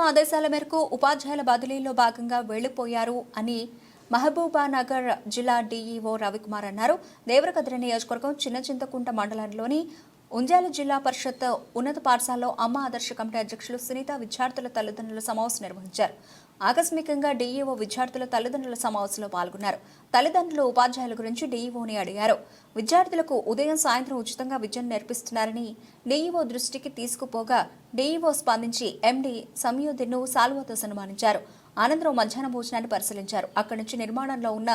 ప్రభుత్వ ఆదేశాల మేరకు ఉపాధ్యాయుల బదిలీలో భాగంగా వెళ్లిపోయారు అని మహబూబానగర్ జిల్లా డీఈఓ రవికుమార్ అన్నారు. దేవరకద్ర నియోజకవర్గం చిన్నచింతకుంట మండలంలోని ఉంజాల జిల్లా పరిషత్ ఉన్నత పాఠశాలలో అమ్మ ఆదర్శ కమిటీ అధ్యక్షులు సునీత విద్యార్థుల తల్లిదండ్రుల సమావేశం నిర్వహించారు. ఆకస్మికంగా డీఈఓ విద్యార్థుల తల్లిదండ్రుల సమావేశంలో పాల్గొన్నారు. తల్లిదండ్రులు ఉపాధ్యాయుల గురించి డీఈఓని అడిగారు. విద్యార్థులకు ఉదయం సాయంత్రం ఉచితంగా విద్యను నేర్పిస్తున్నారని డీఈఓ దృష్టికి తీసుకుపోగా డీఈఓ స్పందించి ఎండీ సమయుద్దీన్ను సాల్వాతో సన్మానించారు. అనంతరం మధ్యాహ్న భోజనాన్ని పరిశీలించారు. అక్కడి నుంచి నిర్మాణంలో ఉన్న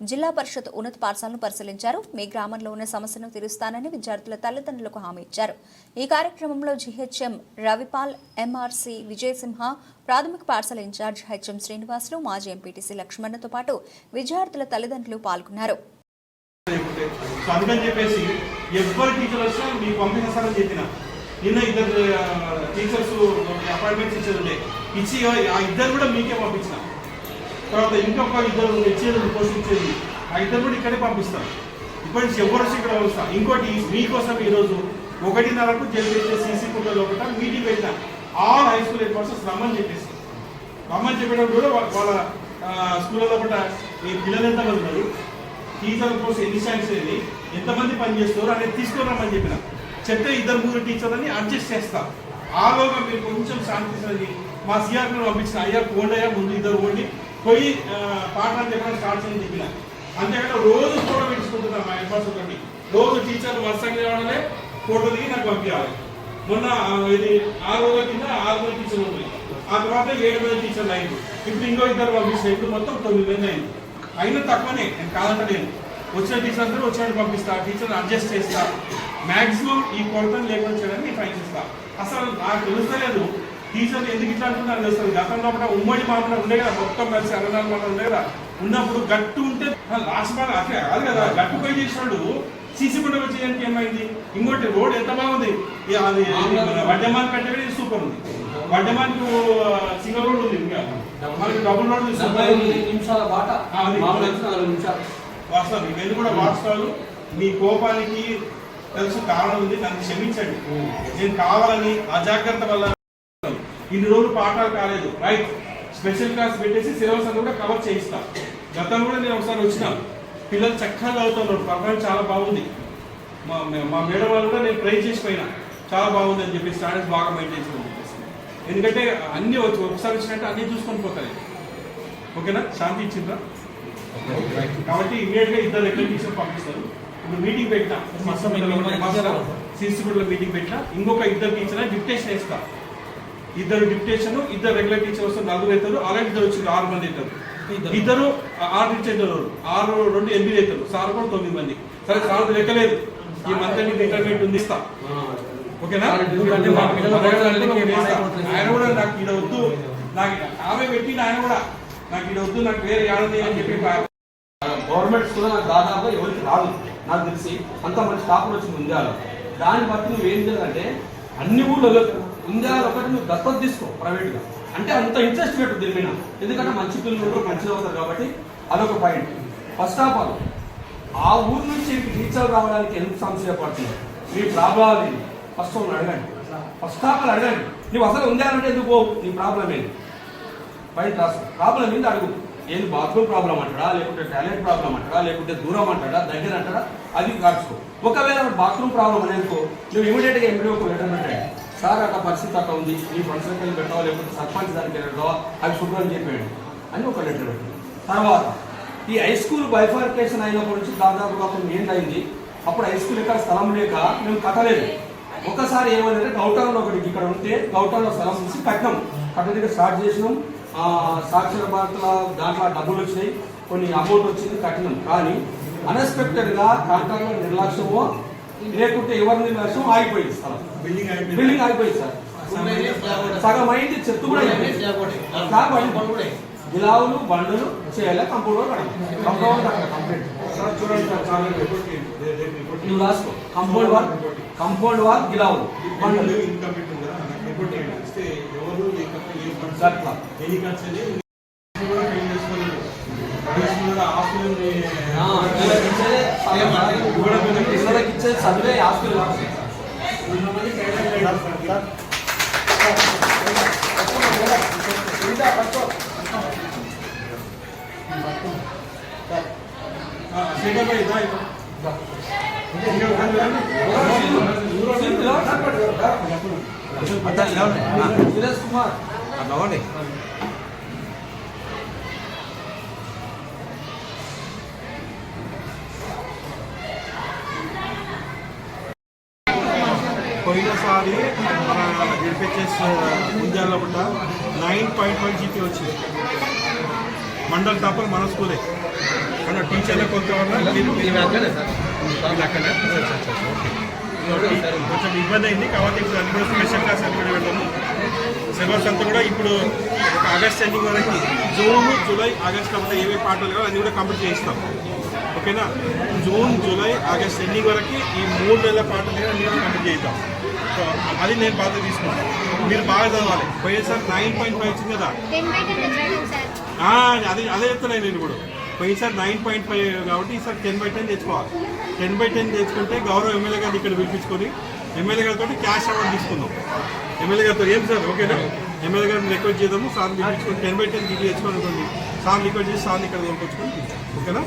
జిల్లా పరిషత్ ఉన్నత పాఠశాలను పరిశీలించారు. మీ గ్రామంలో ఉన్న సమస్యను తీరుస్తానని విద్యార్థుల తల్లిదండ్రులకు హామీ ఇచ్చారు. ఈ కార్యక్రమంలో జీహెచ్ఎం రవిపాల్, ఎంఆర్సీ విజయసింహ, ప్రాథమిక పాఠశాల ఇన్ఛార్జ్ హెచ్ఎం శ్రీనివాసులు, మాజీ ఎంపీటీసీ లక్ష్మణ్తో పాటు విద్యార్థుల తల్లిదండ్రులు పాల్గొన్నారు. నిన్న ఇద్దరు టీచర్స్ అపాయింట్మెంట్స్ ఇచ్చేది ఇచ్చి ఆ ఇద్దరు కూడా మీకే పంపించిన తర్వాత ఇంకొక ఇద్దరు ఇచ్చేది పోస్ట్ ఇచ్చేది ఆ ఇద్దరు కూడా ఇక్కడే పంపిస్తారు. ఇప్పటి నుంచి ఎవరు వచ్చి ఇక్కడ వస్తాం. ఇంకోటి మీకోసం ఈరోజు 1:30కు జరిగే సీసీ ఫోటోలో ఒకట మీటింగ్ పెట్టిన all high school head masters రమ్మని చెప్పేటప్పుడు కూడా వాళ్ళ స్కూల్లో ఒకట ఈ పిల్లలు ఎంతమంది ఉన్నారు, టీచర్ కోసం ఎన్ని శాంక్స్ అయింది, ఎంతమంది పనిచేస్తారు అనేది తీసుకురామని చెప్పిన చెప్తే 2-3 టీచర్లని అడ్జస్ట్ చేస్తా. ఆలోగా మీరు కొంచెం శాంతించండి. మా సిఆర్ని పంపించిన అయ్యా పోండయ్యా ముందు 2 పోండి పోయి పాఠాలు చెప్పడం స్టార్ట్ చేయని చెప్పిన. అంతేకాకుండా రోజు ఫోటో పెట్టుకుంటున్నాను మా హెడ్ తోటి. రోజు టీచర్లు వరుసగా రావడమే ఫోటో దిగి నాకు పంపించాలి. మొన్న ఇది 6 రోజుల కింద 6 మంది టీచర్లు ఉన్నాయి. ఆ తర్వాత 7 మంది టీచర్లు అయింది. ఇప్పుడు ఇంకో 2 పంపిస్తాను. ఇప్పుడు మొత్తం 9 మంది అయింది. అయినా తక్కువనే, నేను కాదంటలేను. వచ్చిన టీచర్స్ కూడా వచ్చినట్టు పంపిస్తా, టీచర్ని అడ్జస్ట్ చేస్తా. మ్యాక్సిమం ఈ కొరతను లేకుండా చేయడానికి ప్రయత్నిస్తా. అసలు నాకు తెలుస్తలేదు టీచర్లు ఎందుకు ఇట్లా అంటున్నారు తెలుస్తుంది. గతంలో కూడా ఉమ్మడి మామూలు ఉండే కదా, మొత్తం కలిసి 64 మంది ఉండే కదా. ఉన్నప్పుడు గట్టు ఉంటే లాస్ట్ బాగా అట్లా కాదు కదా, గట్టు పోయి చేసినాడు సీసీ ఫోటో వచ్చేయడానికి ఏమైంది. ఇంకోటి రోడ్ ఎంత బాగుంది, అది వడ్డమాన్ కంటే సూపర్ ఉంది. వడ్డమాన్కి సింగల్ రోడ్ ఉంది, ఇంకా మనకి డబుల్ రోడ్ వాస్తవం. ఇవన్నీ కూడా వాస్తవాలు. మీ కోపానికి తెలుసు కారణం ఉంది, నన్ను క్షమించండి. నేను కావాలని అజాగ్రత్త వల్ల ఇన్ని రోజులు పాఠాలు కాలేదు. రైట్, స్పెషల్ క్లాస్ పెట్టేసి సిలబస్ అంతా కూడా కవర్ చేయిస్తా. గతంలో కూడా నేను ఒకసారి వచ్చిన పిల్లలు చక్కగా చదువుతున్నారు, పర్ఫార్మెన్స్ చాలా బాగుంది. మా మేడం వాళ్ళు కూడా నేను ట్రై చేసిపోయినా చాలా బాగుంది అని చెప్పి స్టాండర్డ్స్ బాగా మెయింటైన్ చేయమని చెప్పేసి. ఎందుకంటే అన్నీ వచ్చి ఒకసారి వచ్చినట్టు అన్నీ చూసుకొని పోతాయి. ఓకేనా, శాంతి ఇచ్చిందా? కాబట్టి ఇమీడియట్గా 2 రెగ్యులర్ టీచర్ పంపిస్తారు. ఇప్పుడు మీటింగ్ పెట్టినా సిసిగూడలో మీటింగ్ పెట్టినా ఇంకొక 2 టీచర్ డిప్యుటేషన్ వేస్తా. 2 డిప్యుటేషన్, 2 రెగ్యులర్ టీచర్ వస్తారు, 4 అవుతారు. అలాగే 2 వచ్చి 6 మంది అవుతారు. 2 6 టీచర్ 6 2 8 అవుతారు. సార్ కూడా 9 మంది. సరే, సార్ లెక్కలేదు. ఈ మంత్ ఇంటర్మీడియట్ ఉంది ఇస్తా. ఓకేనా? ఆయన కూడా నాకు ఇక్కడ వద్దు, నాకు ఆమె పెట్టింది. ఆయన కూడా నాకు ఇక్కడ వద్దు, నాకు వేరే ఏడాది అని చెప్పి గవర్నమెంట్ స్కూల్ నాకు దాదాపు ఎవరికి రాదు నాకు తెలిసి. అంత మంచి స్టాఫ్ వచ్చింది ఉండాలి. దాన్ని బట్టి నువ్వు ఏం చేయాలంటే అన్ని ఊళ్ళో ఉండాలి ఒకటి నువ్వు దత్తత తీసుకో ప్రైవేట్గా. అంటే అంత ఇంట్రెస్ట్ పెట్టు దీని మీద. ఎందుకంటే మంచి పిల్లలు మంచిగా అవుతారు కాబట్టి అదొక పాయింట్. ఫస్ట్ ఆఫ్ ఆల్ ఆ ఊరు నుంచి టీచర్ రావడానికి ఎందుకు సమస్య పడుతుంది, మీ ప్రాబ్లం ఏంటి ఫస్ట్ అడగండి. ఫస్ట్ ఆఫ్ ఆల్ అడగండి. నువ్వు అసలు ఉండాలంటే ఎందుకు పోవు, నీ ప్రాబ్లం ఏంటి పాయింట్ రాసు. ప్రాబ్లం ఏంటి అడుగు. ఏది బాత్రూమ్ ప్రాబ్లం అంటాడా, లేకుంటే టాయిలెట్ ప్రాబ్లం అంటాడా, లేకుంటే దూరం అంటాడా, దగ్గర అంటాడా, అది కాల్చుకో. ఒకవేళ బాత్రూమ్ ప్రాబ్లం అనేందుకో నువ్వు ఇమీడియట్గా ఎంపీడీఓకి లెటర్ పెట్టండి. సార్ అట్లా పరిస్థితి అట్లా ఉంది, మీ ఫంక్షన్కి వెళ్ళి పెట్టావా, లేకపోతే సర్పంచ్ దానికి పెట్టావా, అవి శుభ్రం చెప్పేయండి అని ఒక లెటర్ పెట్టండి. తర్వాత ఈ హై స్కూల్ బైఫర్కేషన్ అయినప్పటి నుంచి దాదాపుగా 9 ఏళ్ళు అయింది. అప్పుడు హై స్కూల్ ఎక్కడ స్థలం లేక మేము కట్టలేదు. ఒకసారి ఏమైందంటే గౌటంలో ఒకటి ఇక్కడ ఉంటే గౌటంలో స్థలం తీసి కట్టడానికి స్టార్ట్ చేసినాం. సాక్షర భారత్లో దాంట్లో డబ్బులు వచ్చినాయి, కొన్ని అమౌంట్ వచ్చింది, కట్టినాం. కానీ అన్ఎక్స్పెక్టెడ్గా కాంట్రాక్ట్లో నిర్లక్ష్యమో లేకుంటే ఎవరి నిర్లక్ష్యం ఆగిపోయింది. స్థలం బిల్డింగ్ ఆగిపోయింది సార్. సగం అయింది, చెత్త కూడా గిలావులు బండులు చేయాలి. కంపౌండ్ వాల్ కంప్లీట్ నువ్వు రాసుకో. కంపౌండ్ వాల్ గిలావులు బండులు చదివే హాస్పిటల్ సురేష్ కుమార్ నవ్వండి. పోయినసారి మన జెడ్పీహెచ్ఎస్ ముంజాల పుట్ట 9.5 జీపీ వచ్చింది. మండల్ టాపర్ మన స్కూలే కానీ టీచర్ల కొంత కొంచెం ఇబ్బంది అయింది కాబట్టి ఇప్పుడు అన్ని కూడా స్పెషల్ క్లాస్ అని కూడా పెట్టాము. సిలబస్ అంతా కూడా ఇప్పుడు ఒక ఆగస్ట్ ఎండింగ్ వరకు జూన్ జూలై ఆగస్ట్ కాబట్టి ఏవే పాటలు కావాలి అన్నీ కూడా కంప్లీట్ చేయిస్తాం. ఓకేనా? జూన్ జూలై ఆగస్ట్ ఎండింగ్ వరకు ఈ 3 నెలల పాటలు అన్నీ కూడా కంప్లీట్ చేద్దాం. సో అది నేను బాధ్యత తీసుకుంటాను. మీరు బాగా చదవాలి. పోయేసారి 9.5 వచ్చింది కదా, అదే చెప్తున్నాను నేను ఇప్పుడు. పోయినసారి 9.5 కాబట్టి ఈసారి 10/10 తెచ్చుకోవాలి. 10/10 తెచ్చుకుంటే గౌరవ ఎమ్మెల్యే గారిని ఇక్కడ పిలిపించుకొని ఎమ్మెల్యే గారితో క్యాష్ అవార్డు తీసుకుందాం. ఎమ్మెల్యే గారితో ఏం సార్ ఓకేనా? ఎమ్మెల్యే గారిని రిక్వెస్ట్ చేద్దాము. సార్ని పిలిపించుకొని 10/10 దిగి తెచ్చుకొని అనుకోండి. సార్ని రిక్వెస్ట్ చేసి సార్ని ఇక్కడ పంపించుకొని ఓకేనా?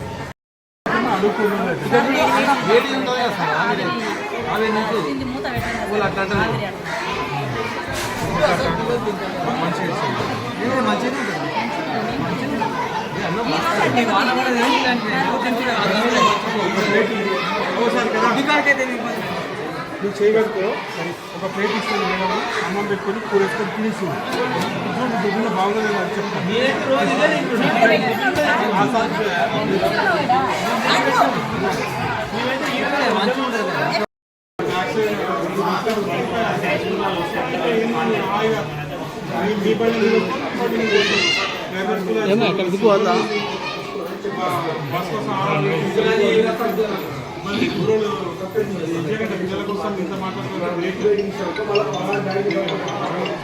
నువ్వు చేయగలుగుతావు. ఒక ప్లేట్ ఇస్తుంది మేడం, అన్నం పెట్టుకొని కూర వేసుకొని తినేసి దుడ్డులో బాగుందని నాకు చెప్తాను. మళ్ళీ గురువులు పిల్లల కోసం ఇంత మాట్లాడుతున్నారు.